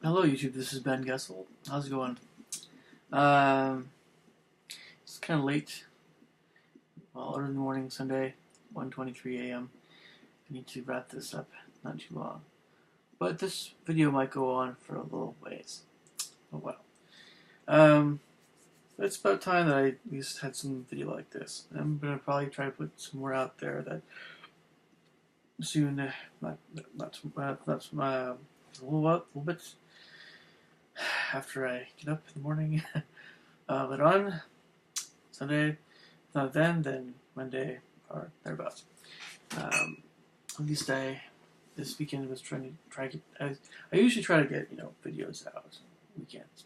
Hello YouTube, this is Ben Gessel. How's it going? Um, it's kind of late. Well, early in the morning, Sunday, 1:23 a.m. I need to wrap this up, not too long. But this video might go on for a little ways. Oh well. It's about time that I at least had some video like this. I'm gonna probably try to put some more out there that soon. A little bit after I get up in the morning. Later on, Sunday, if not then Monday or thereabouts. At least this weekend was trying to get. I usually try to get videos out weekends.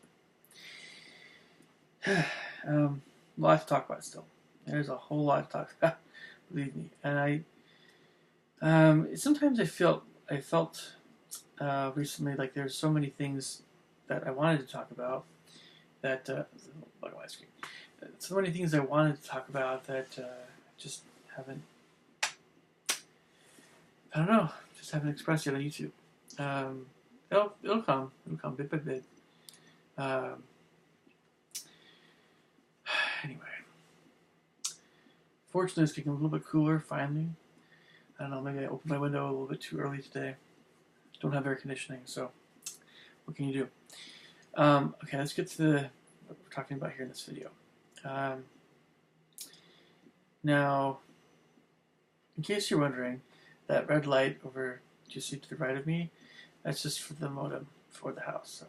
A lot to talk about still. There's a whole lot to talk about, believe me. And sometimes I felt recently like there's so many things that I wanted to talk about that look at my screen. So many things I wanted to talk about that just haven't. I don't know. Just haven't expressed yet on YouTube. It'll come bit by bit. Anyway, fortunately, it's getting a little bit cooler finally. I don't know. Maybe I opened my window a little bit too early today. Don't have air conditioning, so what can you do? Okay, let's get to what we're talking about here in this video. Now, in case you're wondering, that red light over you see to the right of me, that's just for the modem for the house. So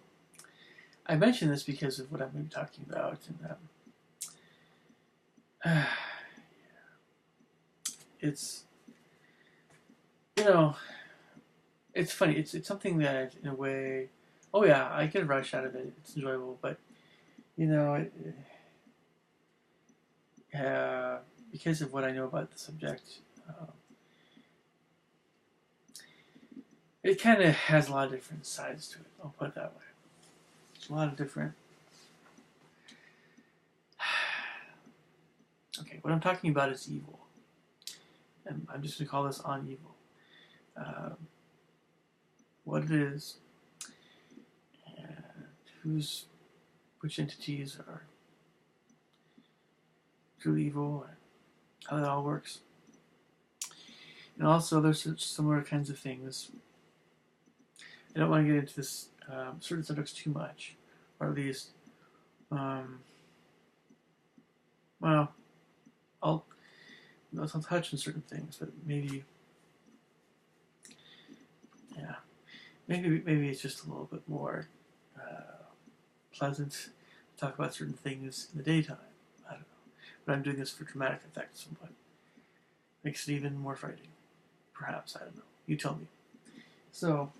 I mention this because of what I'm going to be talking about. And it's it's funny. It's something that in a way, oh yeah, I get a rush out of it. It's enjoyable, but because of what I know about the subject, it kind of has a lot of different sides to it. I'll put it that way. There's a lot of different. Okay, what I'm talking about is evil, and I'm just going to call this on evil. What it is, and which entities are truly evil, and how that all works. And also, there's similar kinds of things. I don't want to get into this certain subjects too much, or at least, well, I'll touch on certain things, but maybe, yeah, maybe it's just a little bit more pleasant to talk about certain things in the daytime. I don't know, but I'm doing this for dramatic effect somewhat. Makes it even more frightening, perhaps. I don't know. You tell me. So.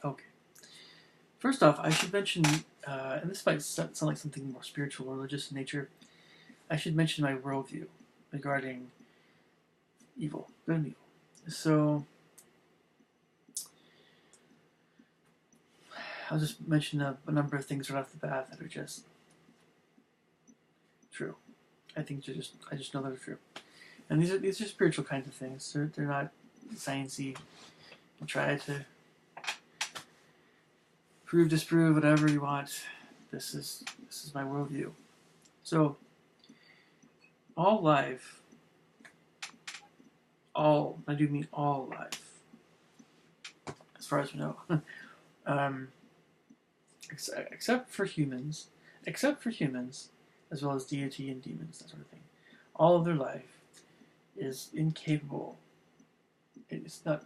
Okay. First off, I should mention, and this might sound like something more spiritual or religious in nature, I should mention my worldview regarding evil, good and evil. So, I'll just mention a number of things right off the bat that are just true. I just know they're true. And these are spiritual kinds of things. They're not sciencey. I'll try to prove, disprove, whatever you want. This is my worldview. So, all life, I do mean all life, as far as we know, except for humans, as well as deity and demons, that sort of thing. All of their life is incapable. It's not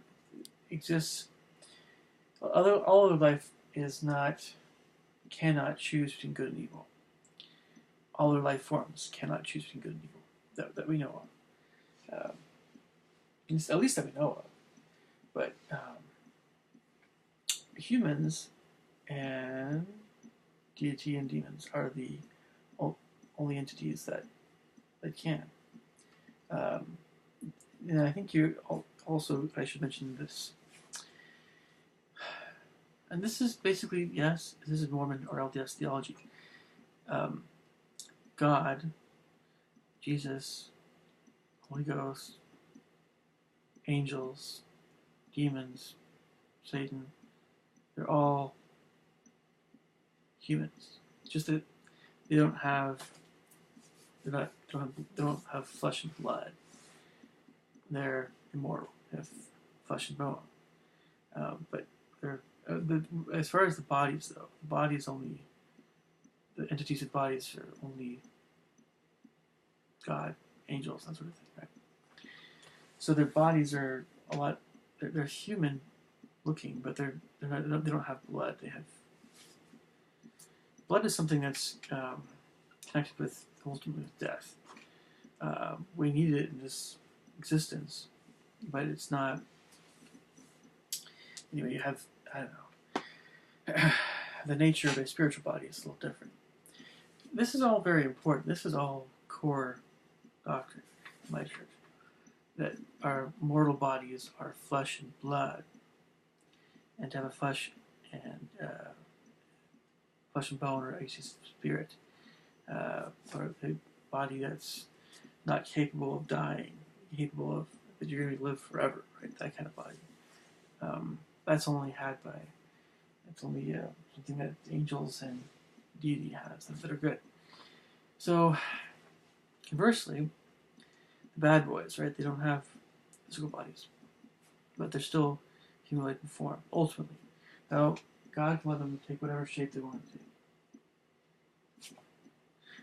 exists. All of their life cannot choose between good and evil. All their life forms cannot choose between good and evil that we know of. At least that we know of. But humans and deity and demons are the only entities that can. And I think I should mention this. And this is basically, yes, this is Mormon or LDS theology. God, Jesus, Holy Ghost, angels, demons, Satan, They're all humans. Just that they don't have they don't have flesh and blood. They're immortal. They have flesh and bone. But they're as far as the bodies though, the bodies only the entities of bodies are only God, angels, that sort of thing, right? So their bodies are a lot. They're human looking, but they don't have blood. They have blood is something that's connected with ultimately with death. We need it in this existence, but it's not. Anyway, you have I don't know. The nature of a spiritual body is a little different. This is all very important. This is all core doctrine in my church. That our mortal bodies are flesh and blood, and to have a flesh and bone, or actually spirit, or a body that's not capable of dying, capable of that you're going to live forever, right? That kind of body. That's only had by. It's only something that angels and deity has that are good. So, conversely, the bad boys, right? They don't have physical bodies, but they're still human-like in form. Ultimately, now God can let them take whatever shape they want to take.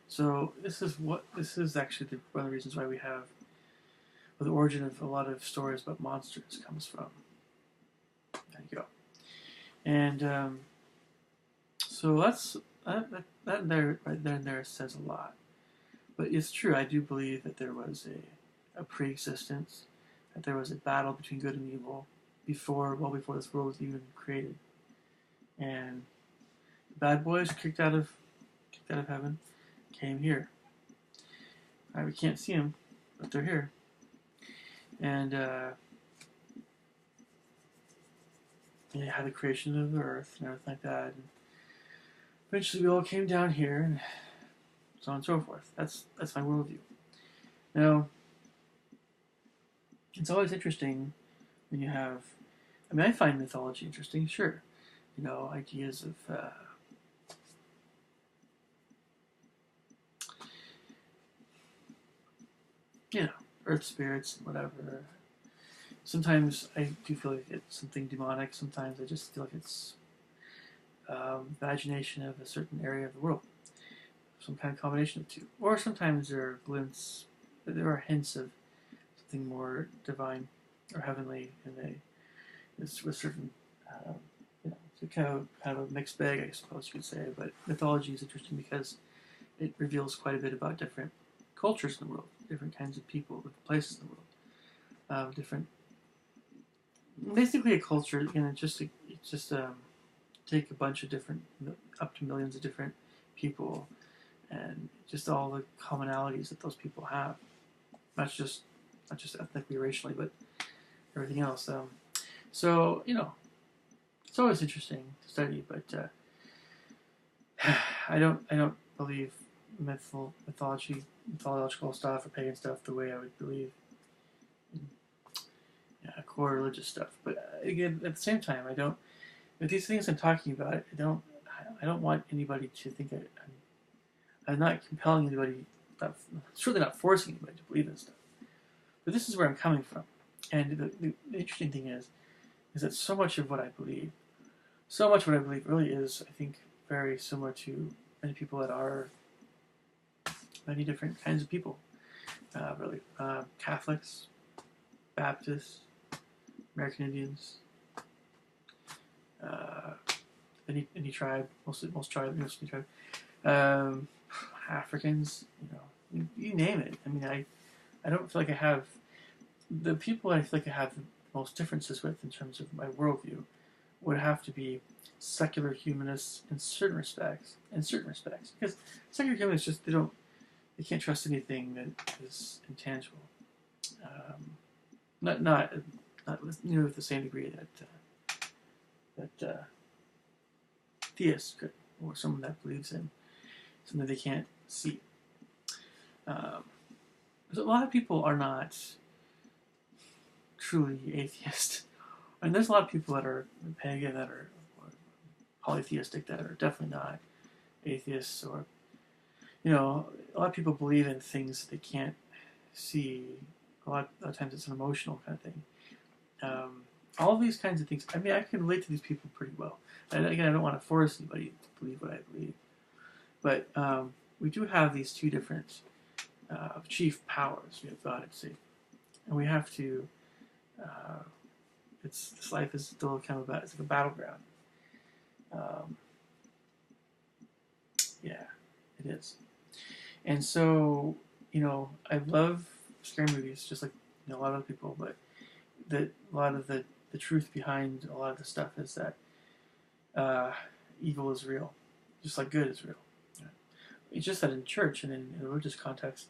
So this is actually one of the reasons why we have where the origin of a lot of stories about monsters comes from. There you go. And so that there right there and there says a lot. But it's true. I do believe that there was a pre-existence, that there was a battle between good and evil before this world was even created, and the bad boys kicked out of heaven, came here. All right, we can't see them, but they're here, and they had the creation of the earth and everything like that. And eventually, we all came down here, and so on and so forth. That's my worldview. Now, it's always interesting when you have. I mean, I find mythology interesting, sure. You know, ideas of earth spirits, whatever. Sometimes I do feel like it's something demonic. Sometimes I just feel like it's imagination of a certain area of the world, some kind of combination of the two. Or sometimes there are hints of something more divine or heavenly with certain, it's kind of a mixed bag, I suppose you could say. But mythology is interesting because it reveals quite a bit about different cultures in the world, different kinds of people, different places in the world, basically a culture. Take a bunch of different, up to millions of different people, and just all the commonalities that those people have, not just ethnically, racially, but everything else. So it's always interesting to study, but I don't believe mythological stuff or pagan stuff the way I would believe in core religious stuff. But again, at the same time, I don't. With these things I'm talking about, I don't want anybody to think I'm not compelling anybody. Certainly not forcing anybody to believe in stuff. But this is where I'm coming from, and the interesting thing is that so much of what I believe really is, I think, very similar to many people that are many different kinds of people. Really, Catholics, Baptists, American Indians, any tribe, most tribes, Africans, you name it. I mean, I don't feel like I have the people I feel like I have the most differences with in terms of my worldview would have to be secular humanists in certain respects, because secular humanists they can't trust anything that is intangible. Not with the same degree that theists could, or someone that believes in something they can't see. A lot of people are not truly atheist. I mean, there's a lot of people that are pagan, that are polytheistic that are definitely not atheists, or a lot of people believe in things they can't see. A lot of times it's an emotional kind of thing. All of these kinds of things. I mean, I can relate to these people pretty well. And again, I don't want to force anybody to believe what I believe, but we do have these two different chief powers. We have God and Satan, and we have to. This life is still kind of it's like a battleground. Yeah, it is. And so, I love scary movies, just like a lot of other people. But a lot of the truth behind a lot of the stuff is that evil is real, just like good is real. It's just that in church and in a religious context,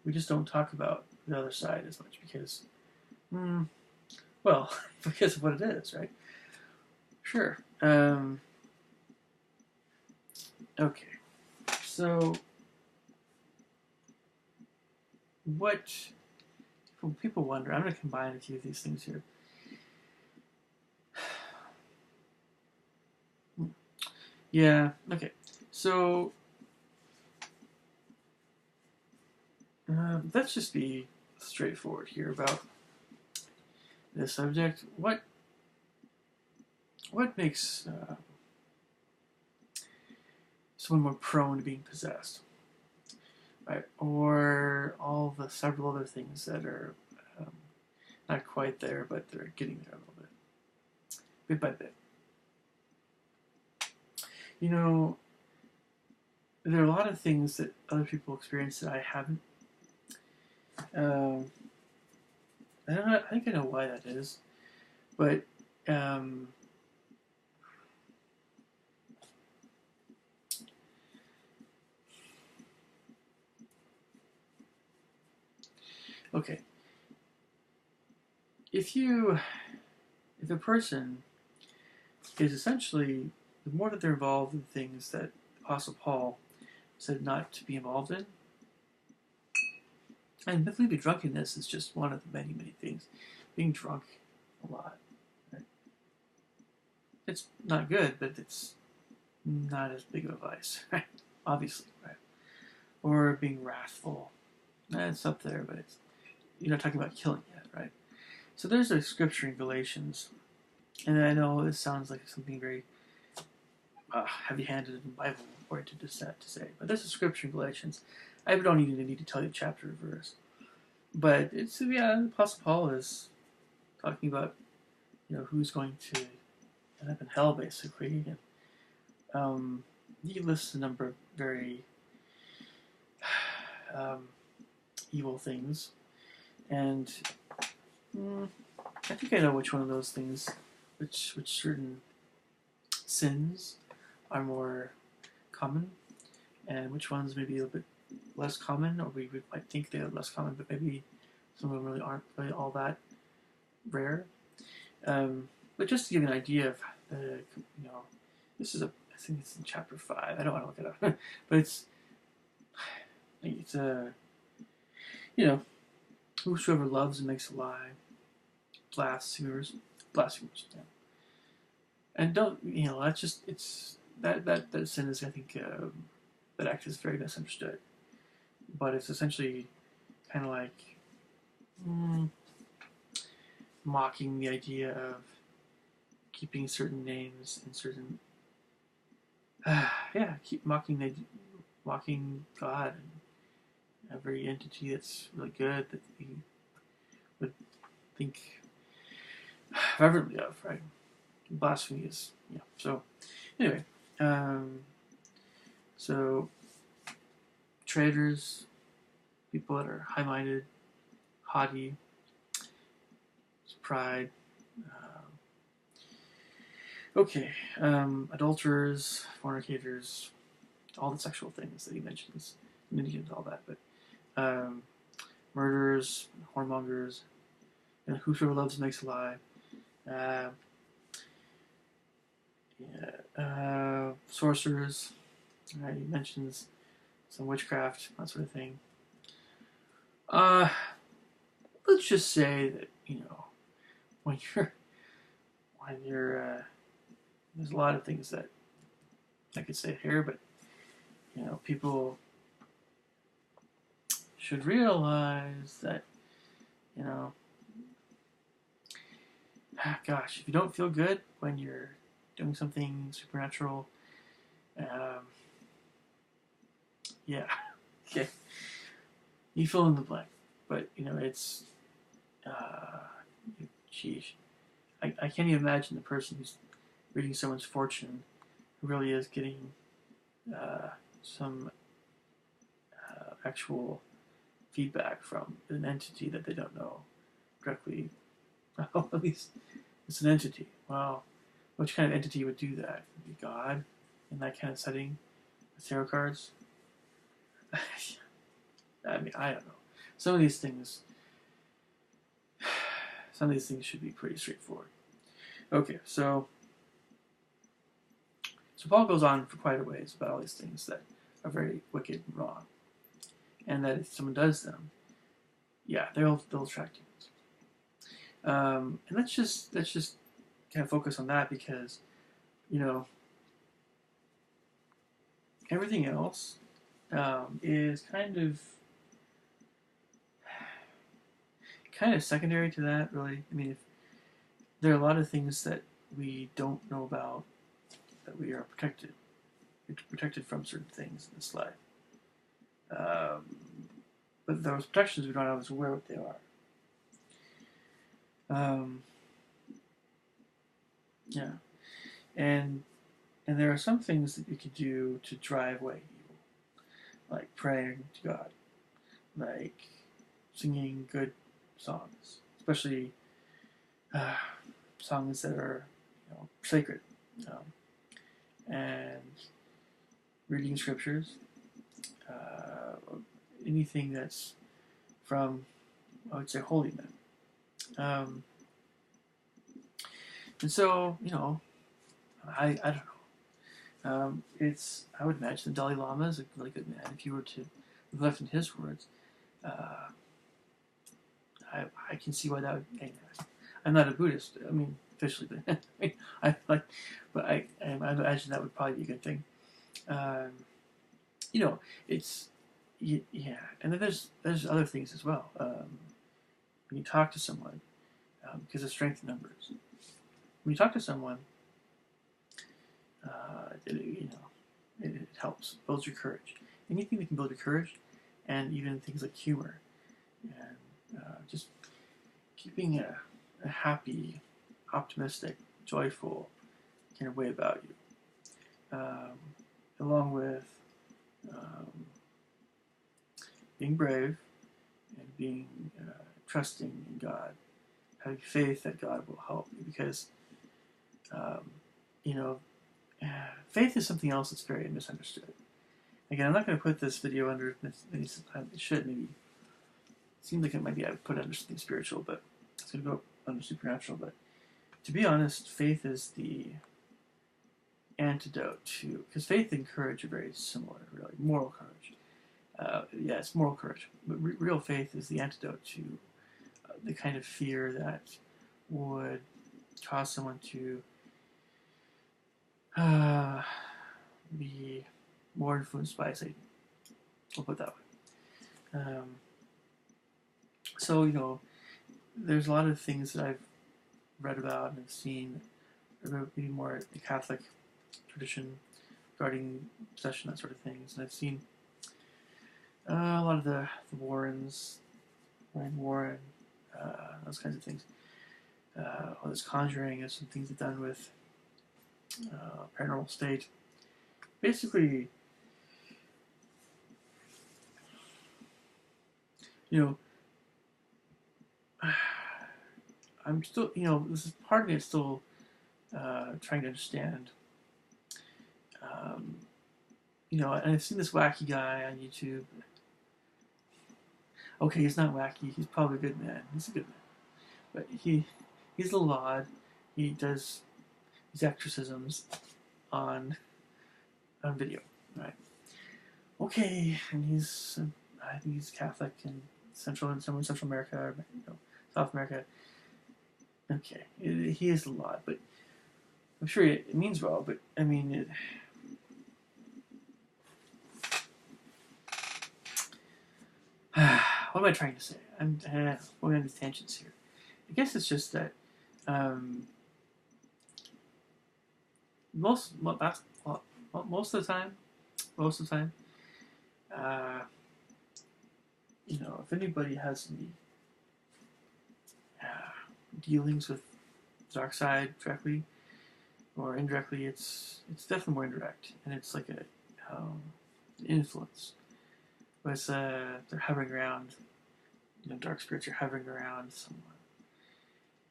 we just don't talk about the other side as much because, well, because of what it is, right? Sure. Okay. So, what people wonder, I'm going to combine a few of these things here. Yeah, okay. So, let's just be straightforward here about this subject. What makes someone more prone to being possessed, right? Or all the several other things that are not quite there, but they're getting there a little bit by bit. There are a lot of things that other people experience that I haven't. I think I know why that is, but okay. If a person is essentially, the more that they're involved in things that Apostle Paul said not to be involved in, and maybe drunkenness is just one of the many, many things. Being drunk a lot, right? It's not good, but it's not as big of a vice, right? Obviously, right? Or being wrathful. It's up there, but it's, you're not talking about killing yet, right? So there's a scripture in Galatians, and I know this sounds like something very heavy-handed and Bible-oriented to say, but there's a scripture in Galatians. I don't even need to tell you chapter or verse, but it's the Apostle Paul is talking about who's going to end up in hell, basically, and he lists a number of very evil things, and I think I know which one of those things, which certain sins are more common, and which ones maybe a little bit less common, or we might think they're less common, but maybe some of them really aren't really all that rare. But just to give you an idea of this is I think it's in chapter 5. I don't want to look it up, but it's whosoever loves and makes a lie, blasphemers, yeah. And don't that's just that sin is, I think, that act is very misunderstood, but it's essentially kind of like mocking the idea of keeping certain names and certain keep mocking God and every entity that's really good that we would think reverently of, right? Blasphemy is, so anyway, so traitors, people that are high-minded, haughty, pride, adulterers, fornicators, all the sexual things that he mentions, and all that, but murderers, whoremongers, and whosoever loves makes a lie. Sorcerers. He mentions some witchcraft, that sort of thing. Let's just say that when you're there's a lot of things that I could say it here, but people should realize that, gosh, if you don't feel good when you're doing something supernatural, yeah, okay, you fill in the blank. But it's, sheesh. I can't even imagine the person who's reading someone's fortune who really is getting some actual feedback from an entity that they don't know directly. Well, at least it's an entity. Wow. Which kind of entity would do that? Would be God in that kind of setting with tarot cards? I mean, I don't know. Some of these things should be pretty straightforward. Okay, so Paul goes on for quite a ways about all these things that are very wicked and wrong, and that if someone does them, yeah, they'll attract demons. And let's just kind of focus on that, because everything else is kind of secondary to that, really. I mean, there are a lot of things that we don't know about, that we are protected. We're protected from certain things in this life. But those protections, we don't always aware what they are. Yeah. And there are some things that you can do to drive away evil, like praying to God, like singing good songs, especially songs that are sacred, and reading scriptures, anything that's from, I would say, holy men. And so, I don't know. I would imagine the Dalai Lama is a really good man. If you were to reflect in his words, I can see why that would. I'm not a Buddhist. I mean, officially, but I imagine that would probably be a good thing. It's yeah, and then there's other things as well. When you talk to someone, because of strength in numbers. When you talk to someone, it helps, builds your courage. Anything that can build your courage, and even things like humor, and just keeping a happy, optimistic, joyful kind of way about you, along with being brave and being trusting in God, having faith that God will help you, because faith is something else that's very misunderstood. Again, I'm not going to put this video under, maybe it should, maybe, it seems like it might be, I would put it under something spiritual, but it's going to go under supernatural. But to be honest, faith is the antidote to, because faith and courage are very similar, really. Moral courage. Yeah, it's moral courage. But real faith is the antidote to the kind of fear that would cause someone to be more influenced by Satan. We'll put it that way. So, there's a lot of things that I've read about and have seen, maybe more the Catholic tradition regarding possession, that sort of things. And I've seen a lot of the Warrens, Ryan Warren, those kinds of things. All this conjuring and some things they've done with paranormal state. Basically, I'm still, this is part of me is still trying to understand. And I've seen this wacky guy on YouTube. Okay, he's not wacky. He's probably a good man. He's a good man. But he's a little odd. He does these exorcisms on video, right? Okay, and I think he's Catholic in Central America, or South America. Okay, he is a lot, but I'm sure it means well. But I mean, am I trying to say? I'm going on these tangents here. I guess it's just that most of the time, uh, if anybody has any dealings with the dark side directly or indirectly, it's definitely more indirect, and it's like a influence. But it's, they're hovering around. Dark spirits are hovering around someone.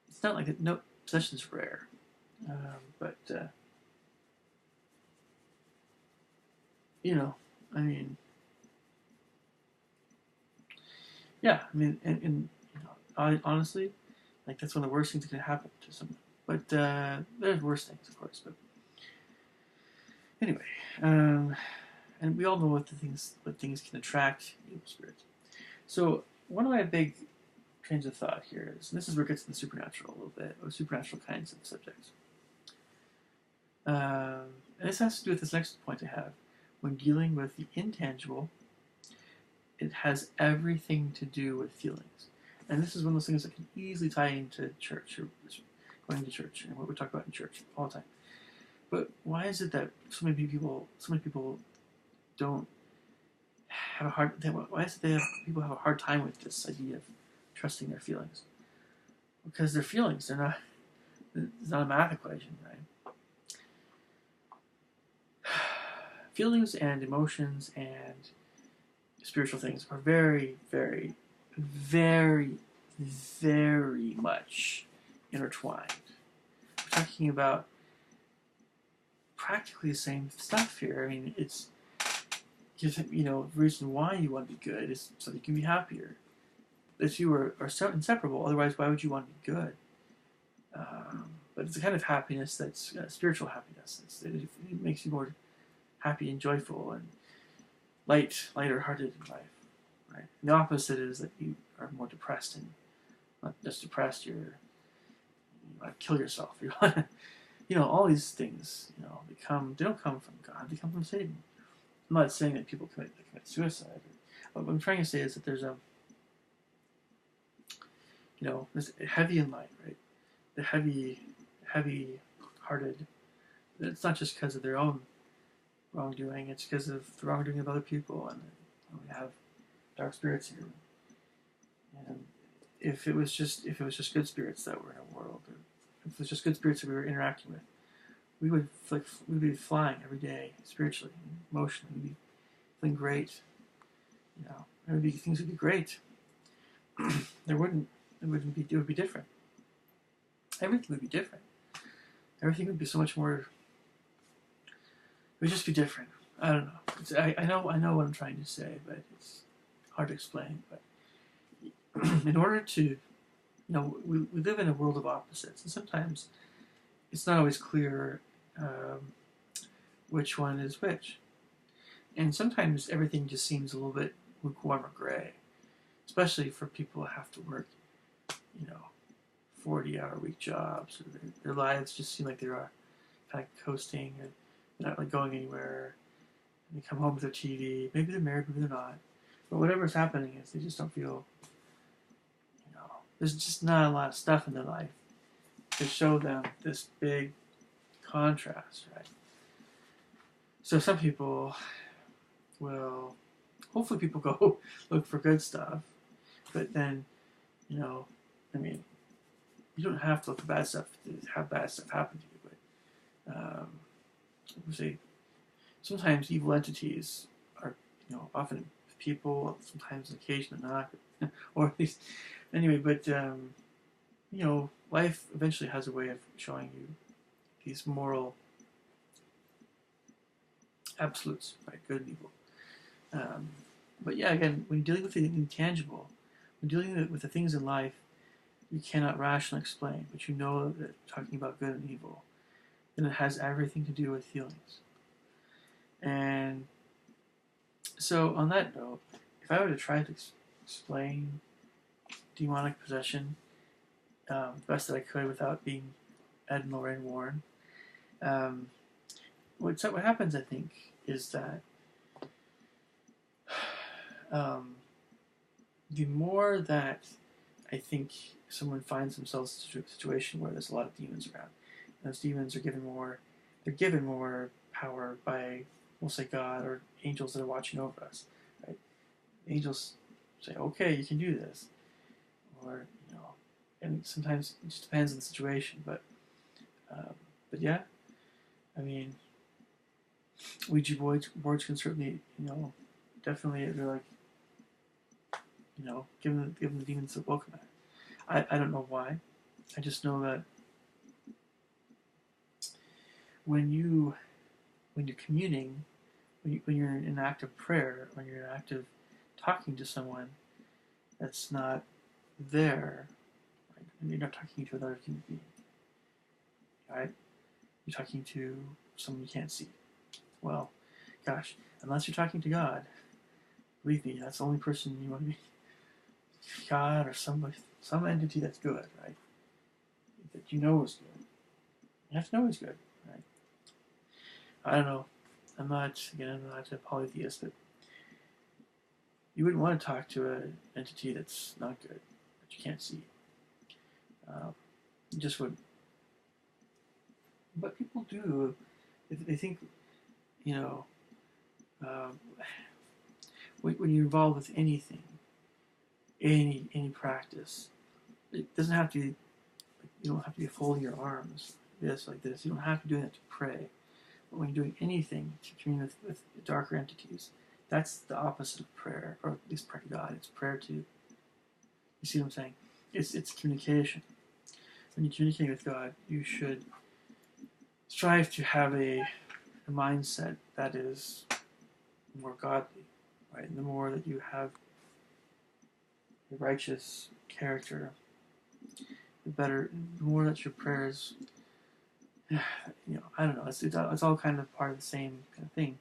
It's not like no possession's rare, but I mean, yeah, I mean, and honestly, like that's one of the worst things that can happen to someone. But there's worse things, of course. But anyway, and we all know what things can attract evil spirits. So one of my big trains of thought here is, and this is where it gets to the supernatural a little bit, or supernatural kinds of subjects. And this has to do with this next point I have. When dealing with the intangible, it has everything to do with feelings. And this is one of those things that can easily tie into church, or going to church, and what we talk about in church all the time. But why is it that so many people don't have a hard? Why is it people have a hard time with this idea of trusting their feelings? Because their feelings, it's not a math equation, right? Feelings and emotions and spiritual things are very, very, very, very much intertwined. We're talking about practically the same stuff here. I mean, it's just, the reason why you want to be good is so that you can be happier. If you are inseparable, otherwise, why would you want to be good? But it's a kind of happiness that's spiritual happiness. It makes you more happy and joyful and lighter-hearted in life. Right? And the opposite is that you are more depressed, and not just depressed. You want to kill yourself. You want to, all these things. They don't come from God. They come from Satan. I'm not saying that people commit suicide. What I'm trying to say is that there's this heavy and light, right? The heavy-hearted. It's not just because of their own wrongdoing. It's because of the wrongdoing of other people, and we have dark spirits here. And if it was just good spirits that were in a world, or if it was just good spirits that we were interacting with, we'd be flying every day spiritually, emotionally. We'd be feeling great. Things would be great. It would be different. Everything would be different. Everything would be so much more. It would just be different. I don't know. I know what I'm trying to say, but it's hard to explain. But in order to, we live in a world of opposites, and sometimes it's not always clear which one is which. And sometimes everything just seems a little bit lukewarm or gray, especially for people who have to work, 40-hour-week jobs. Or their lives just seem like they're kind of coasting, and they're not going anywhere. And they come home with their TV. Maybe they're married, maybe they're not. But whatever's happening is they just don't feel, there's just not a lot of stuff in their life to show them this big contrast, right? So some people will, hopefully people go look for good stuff, but then, you don't have to look for bad stuff to have bad stuff happen to you, but we say sometimes evil entities are, often people, sometimes occasionally not, or at least, anyway, but, life eventually has a way of showing you these moral absolutes, right, good and evil. But yeah, again, when dealing with the intangible, when dealing with the things in life you cannot rationally explain, but you know that talking about good and evil, then it has everything to do with feelings. And so on that note, if I were to try to explain demonic possession the best that I could without being Ed and Lorraine Warren, what happens, I think, is that the more that I think someone finds themselves in a situation where there's a lot of demons around, and those demons are they're given more power by, we'll say, God or angels that are watching over us, right? Angels say, okay, you can do this, or and sometimes it just depends on the situation, but yeah, I mean, Ouija boards can certainly, definitely, they're like, give the demons a welcome at. I don't know why. I just know that when you're communing, when you're in an act of prayer, when you're in an act of talking to someone that's not there, right? And you're not talking to another human being, right? You're talking to someone you can't see. Well, gosh, unless you're talking to God, believe me, that's the only person you want to be. God or somebody, some entity that's good, right? That you know is good. You have to know is good, right? I don't know. I'm not a polytheist, but you wouldn't want to talk to an entity that's not good, that you can't see. You just wouldn't. But people do. If they think, you know, um, when you're involved with anything, any practice, it doesn't have to be. You don't have to be folding your arms like this. You don't have to do that to pray. But when you're doing anything to commune with darker entities, that's the opposite of prayer, or at least prayer to God. It's prayer to. You see what I'm saying? It's communication. When you communicate with God, you should strive to have a mindset that is more godly, right? And the more that you have a righteous character, the better. The more that your prayers, I don't know. It's all kind of part of the same kind of thing.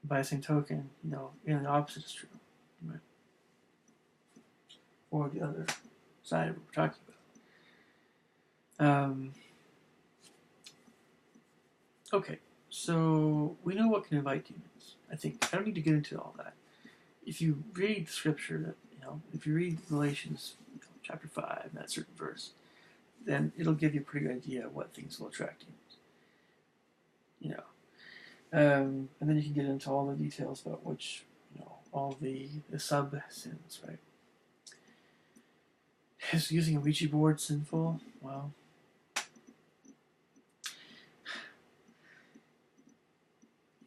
By the same token, the opposite is true, right? Or the other side of what we're talking about. Okay, so we know what can invite demons. I think I don't need to get into all that. If you read scripture, if you read Galatians chapter 5, that certain verse, then it'll give you a pretty good idea of what things will attract demons. And then you can get into all the details about which, all the sub sins, right? Is using a Ouija board sinful? Well,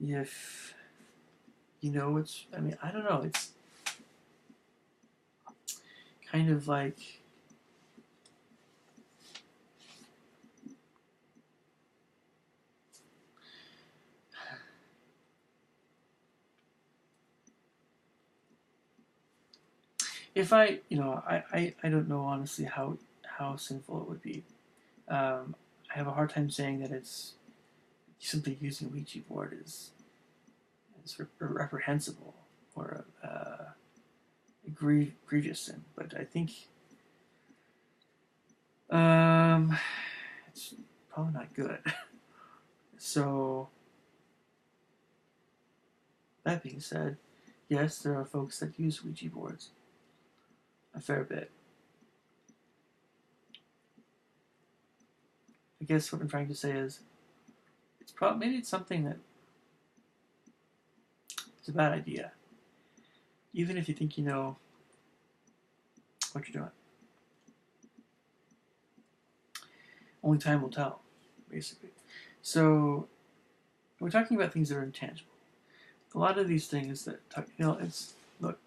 if I don't know, it's kind of like I don't know honestly how sinful it would be. I have a hard time saying that it's simply using a Ouija board is reprehensible or a grievous sin, but I think it's probably not good. So that being said, yes, there are folks that use Ouija boards a fair bit. I guess what I'm trying to say is maybe it's something that it's a bad idea, even if you think you know what you're doing. Only time will tell, basically. So we're talking about things that are intangible. A lot of these things look.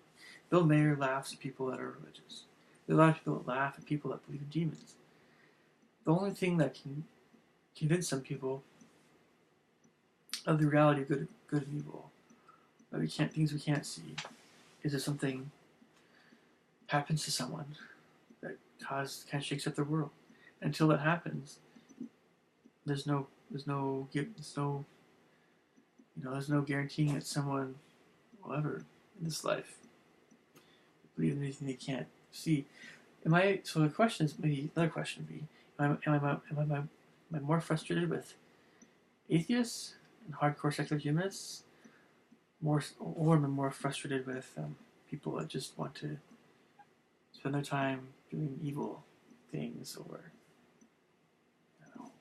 Bill Mayer laughs at people that are religious. There are a lot of people that laugh at people that believe in demons. The only thing that can convince some people of the reality of good and evil, that things we can't see, is if something happens to someone that kind of shakes up their world. Until that happens, there's no guaranteeing that someone will ever in this life believe in anything they can't see. So the question is, maybe another question would be, am I more frustrated with atheists and hardcore secular humanists, or am I more frustrated with people that just want to spend their time doing evil things or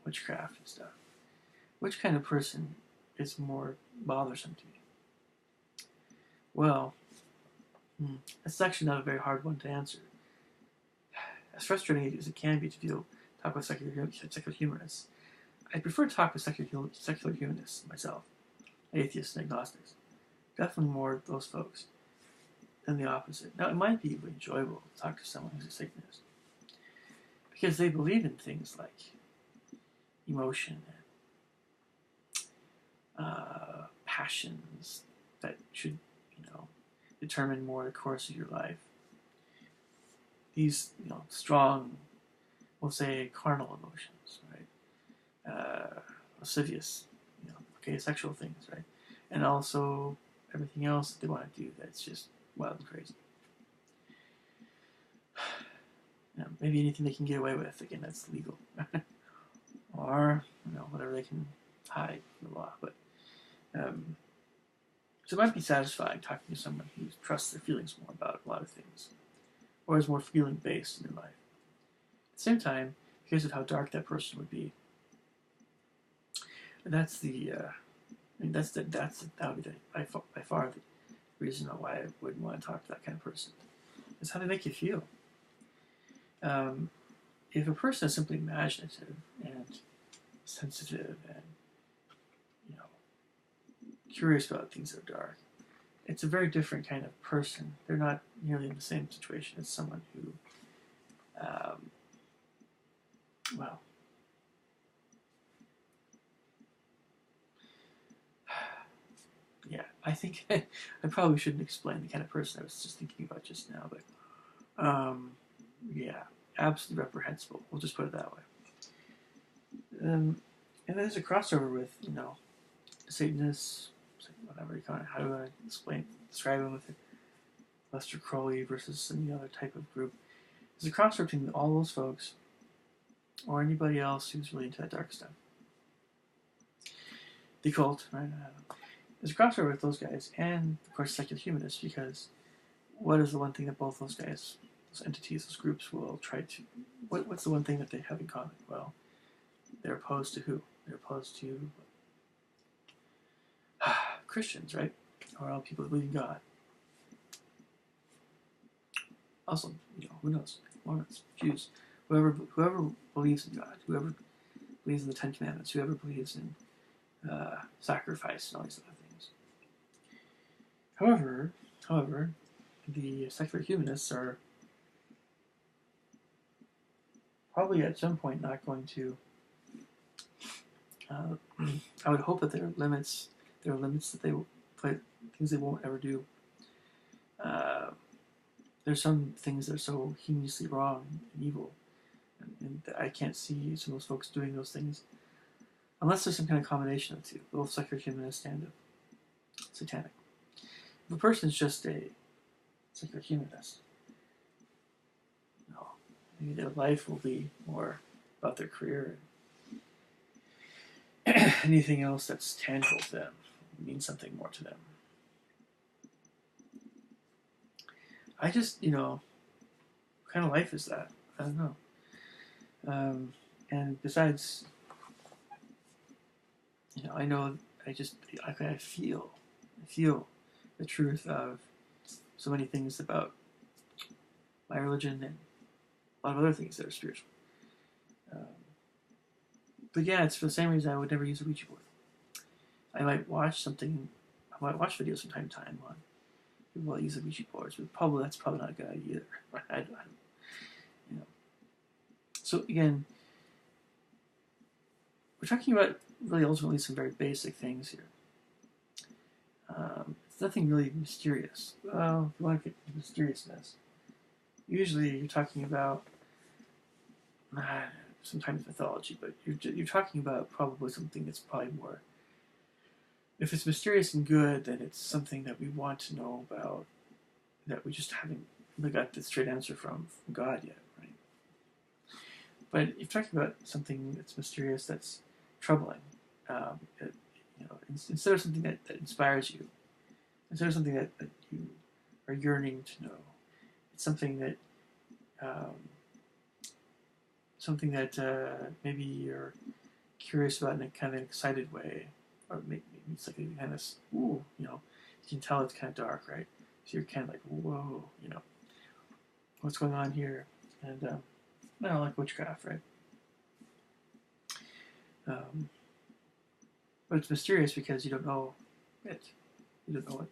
witchcraft and stuff. Which kind of person is more bothersome to you? Well, it's actually not a very hard one to answer. As frustrating as it can be to talk with secular humanists, I prefer to talk with secular humanists myself, atheists and agnostics. Definitely more of those folks than the opposite. Now, it might be enjoyable to talk to someone who's a Satanist because they believe in things like emotion and passions that should, determine more the course of your life. These, strong, we'll say, carnal emotions, right? Lascivious, sexual things, right? And also everything else that they want to do that's just wild and crazy. Maybe anything they can get away with, again, that's legal. Or, whatever they can hide from the law. But, so it might be satisfying talking to someone who trusts their feelings more about a lot of things, or is more feeling-based in their life. At the same time, here's how dark that person would be. And that's that would be by far the reason why I wouldn't want to talk to that kind of person. Is how they make you feel. If a person is simply imaginative and sensitive and curious about things that are dark, it's a very different kind of person. They're not nearly in the same situation as someone who, I think I probably shouldn't explain the kind of person I was just thinking about just now, but absolutely reprehensible. We'll just put it that way. And there's a crossover with, Satanists, whatever you call it. How do I describe them with Lester Crowley versus any other type of group? There's a crossover between all those folks or anybody else who's really into that dark stuff. The cult, right? There's a crossover with those guys and, of course, secular humanists, because what is the one thing that both those guys, those entities, those groups will try to... What's the one thing that they have in common? Well, they're opposed to who? They're opposed to Christians, right? Or all people that believe in God. Also, who knows? Mormons, Jews, whoever believes in God, whoever believes in the Ten Commandments, whoever believes in sacrifice and all these other things. However, the secular humanists are probably at some point not going to. I would hope that there are limits that they will play, things they won't ever do. There's some things that are so heinously wrong and evil, and I can't see some of those folks doing those things unless there's some kind of combination of the two, both secular humanist and satanic. If a person's just a secular humanist, maybe their life will be more about their career and anything else that's tangible to them means something more to them. I just, what kind of life is that? I don't know. And besides, I know I feel the truth of so many things about my religion and a lot of other things that are spiritual. But yeah, it's for the same reason I would never use a Ouija board. I might watch videos from time to time on people that use the Ouija boards, but that's probably not a good idea either. So again, we're talking about really ultimately some very basic things here. It's nothing really mysterious. Well, if you want to get into mysteriousness, usually you're talking about sometimes mythology, but you're talking about probably something that's probably more. If it's mysterious and good, then it's something that we want to know about, that we just haven't really got the straight answer from God yet, right? But if you're talking about something that's mysterious, that's troubling, instead of something that inspires you, instead of something that you are yearning to know, it's something that something that maybe you're curious about in a kind of an excited way, or maybe it's like a kind of, ooh, you can tell it's kind of dark, right? So you're kind of like, whoa, what's going on here? And I don't like witchcraft, right? But it's mysterious because you don't know it. You don't know it,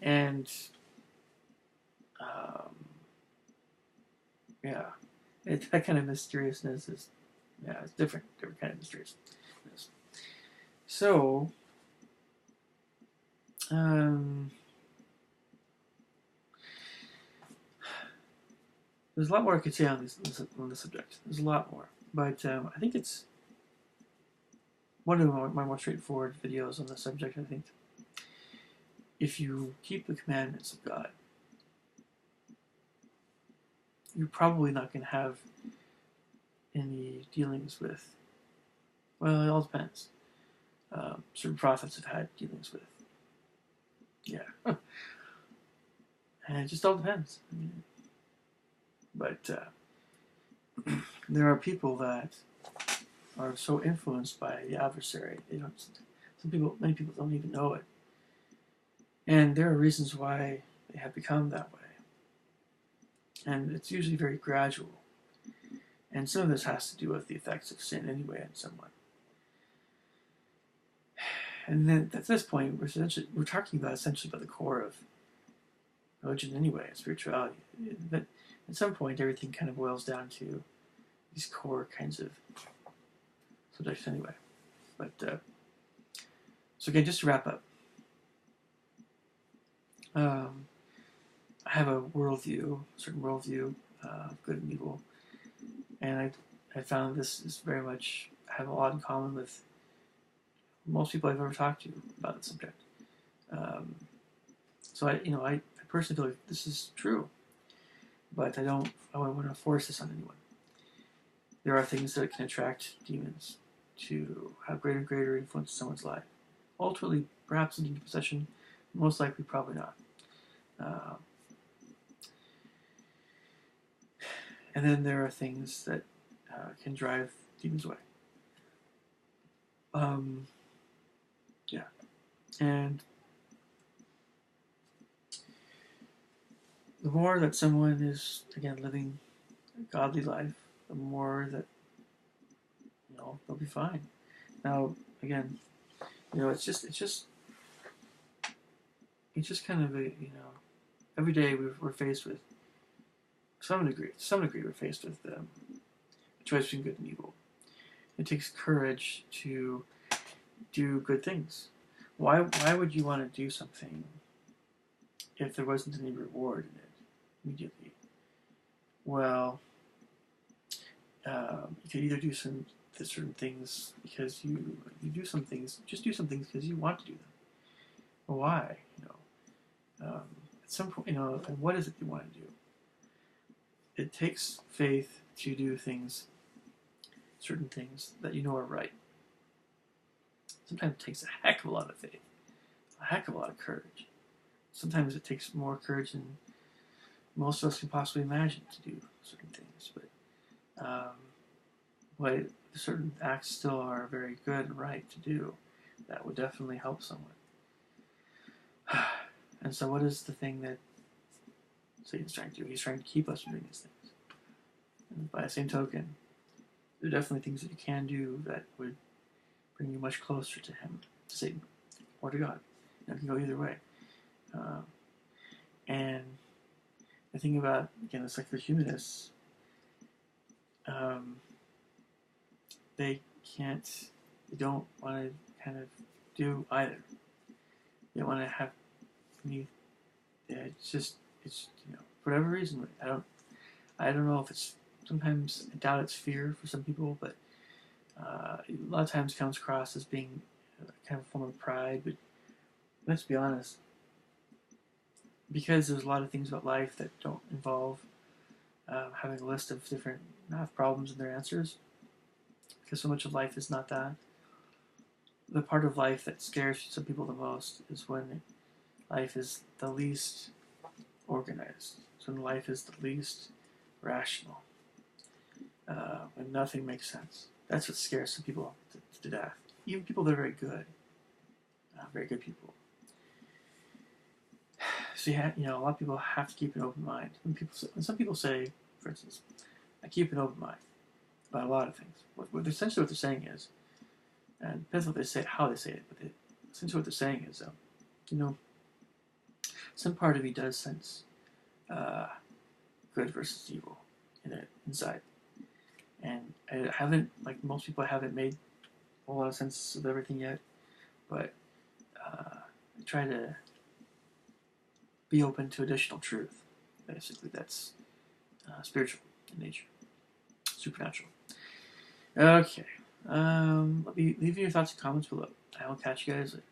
and yeah, that kind of mysteriousness is, it's different kind of mysteriousness. So, there's a lot more I could say on this subject. There's a lot more, but I think it's one of my more straightforward videos on the subject. I think if you keep the commandments of God, you're probably not going to have any dealings with, well, it all depends. Certain prophets have had dealings with, and it just all depends. But there are people that are so influenced by the adversary, many people don't even know it. And there are reasons why they have become that way. And it's usually very gradual. And some of this has to do with the effects of sin anyway in someone. And then at this point, we're talking about essentially about the core of religion anyway, spirituality. But at some point, everything kind of boils down to these core kinds of subjects anyway. But so again, just to wrap up, I have a certain worldview of good and evil, and I found this is very much have a lot in common with most people I've ever talked to about the subject. So I personally feel like this is true, but I don't want to force this on anyone. There are things that can attract demons to have greater and greater influence in someone's life. Ultimately, perhaps in possession, most likely, probably not. And then there are things that can drive demons away. And the more that someone is, again, living a godly life, the more that, they'll be fine. Now, again, it's just kind of every day we're faced with, to some degree, we're faced with a choice between good and evil. It takes courage to do good things. Why would you want to do something if there wasn't any reward in it immediately? Well, you could either do certain things because you do some things, just do some things because you want to do them. But why? At some point, and what is it you want to do? It takes faith to do certain things that are right. Sometimes it takes a heck of a lot of faith, a heck of a lot of courage. Sometimes it takes more courage than most of us can possibly imagine to do certain things. But certain acts still are very good and right to do. That would definitely help someone. And so what is the thing that Satan's trying to do? He's trying to keep us from doing these things. And by the same token, there are definitely things that you can do that would bring you much closer to him, to Satan, or to God. It can go either way. And the thing about, again, the secular humanists, they don't want to kind of do either. They want to have it's for whatever reason, I don't know if it's, sometimes I doubt it's fear for some people, but a lot of times it comes across as being kind of a form of pride. But let's be honest, because there's a lot of things about life that don't involve having a list of different math problems and their answers, because so much of life is not that. The part of life that scares some people the most is when life is the least organized. It's when life is the least rational. When nothing makes sense. That's what scares some people to death. Even people that are very good people. So a lot of people have to keep an open mind. When some people say, for instance, I keep an open mind about a lot of things. Essentially what they're saying is, and it depends what they say, how they say it, but essentially what they're saying is, some part of you does sense good versus evil inside. And I haven't, like most people, I haven't made a lot of sense of everything yet, but I try to be open to additional truth. Basically, that's spiritual in nature, supernatural. Okay. Leave your thoughts and comments below. I will catch you guys later.